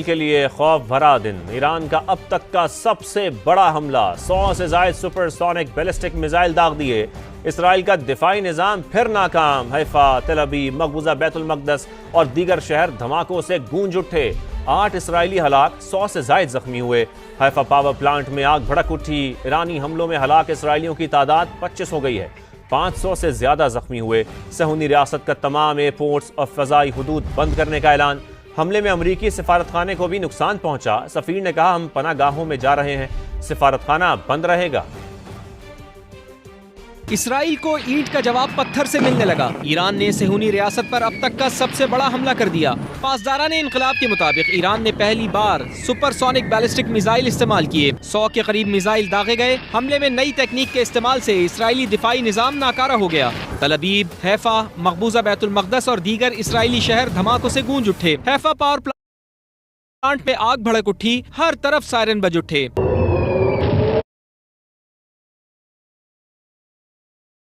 کے لیے خوف بھرا دن، ایران کا اب تک کا سب سے بڑا حملہ، 100 سے زائد سپر سونک بیلسٹک میزائل داغ دیے، اسرائیل کا دفاعی نظام پھر ناکام، حیفا، تل ابیب، مقبوضہ بیت المقدس اور دیگر شہر دھماکوں سے گونج اٹھے، 8 اسرائیلی ہلاک، 100 سے زائد زخمی ہوئے، حیفا پاور پلانٹ میں آگ بھڑک اٹھی، ایرانی حملوں میں ہلاک اسرائیلیوں کی تعداد 25 ہو گئی ہے، 500 سے زیادہ زخمی ہوئے، صہیونی ریاست کا تمام ایئرپورٹس اور فضائی حدود بند کرنے کا اعلان، حملے میں امریکی سفارتخانے کو بھی نقصان پہنچا، سفیر نے کہا ہم پناہ گاہوں میں جا رہے ہیں، سفارتخانہ بند رہے گا۔ اسرائیل کو اینٹ کا جواب پتھر سے ملنے لگا، ایران نے صہیونی ریاست پر اب تک کا سب سے بڑا حملہ کر دیا۔ پاسداران انقلاب کے مطابق ایران نے پہلی بار سپر سونک بیلسٹک میزائل استعمال کیے، 100 کے قریب میزائل داغے گئے، حملے میں نئی ٹیکنیک کے استعمال سے اسرائیلی دفاعی نظام ناکارہ ہو گیا، تل ابیب، حیفا، مقبوضہ بیت المقدس اور دیگر اسرائیلی شہر دھماکوں سے گونج اٹھے، حیفا پاور پلانٹ میں آگ بھڑک اٹھی، ہر طرف سائرن بج اٹھے۔